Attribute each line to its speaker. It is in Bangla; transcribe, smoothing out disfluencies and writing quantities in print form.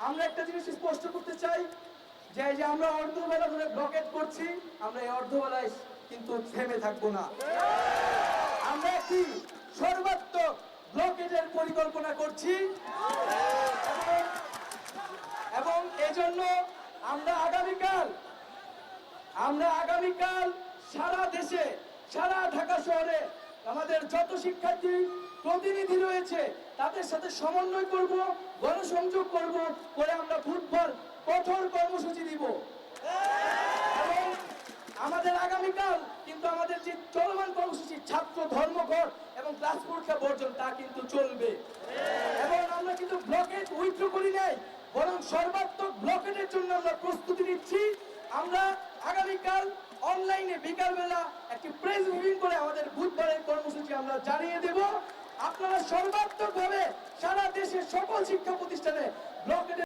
Speaker 1: আমরা একটা জিনিস স্পষ্ট করতে চাই যে আমরা অর্ধবেলা ধরে ব্লকেট করছি, আমরা এই অর্ধবেলায় কিন্তু থেমে থাকবো না। আমরা একটি সর্বাত্মক ব্লকেটের পরিকল্পনা করছি এবং এজন্য আমরা আগামীকাল সারা দেশে, সারা ঢাকা শহরে আমাদের যত শিক্ষার্থী প্রতিনিধি রয়েছে তাদের সাথে সমন্বয় করব, গণসংযোগ করব, করে আমরা বুধবার কঠোর কর্মসূচি দিব। এবং আমাদের আগামীকাল কিন্তু আমাদের যে চলমান কর্মসূচি ছাত্র ধর্মঘট এবং ক্লাস পরীক্ষা বর্জন তা কিন্তু চলবে। এবং আমরা কিন্তু ব্লকেট উইথড্র করি নাই, বরং সর্বাত্মক ব্লকেটের জন্য আমরা প্রস্তুতি নিচ্ছি। আমরা আগামীকাল অনলাইনে বিকালবেলা একটি প্রেস ব্রিফিং করে আমাদের বুধবারের কর্মসূচি আমরা জানিয়ে দেব। আপনারা সর্বাত্মকভাবে সারা দেশের সকল শিক্ষা প্রতিষ্ঠানে ব্লকেটের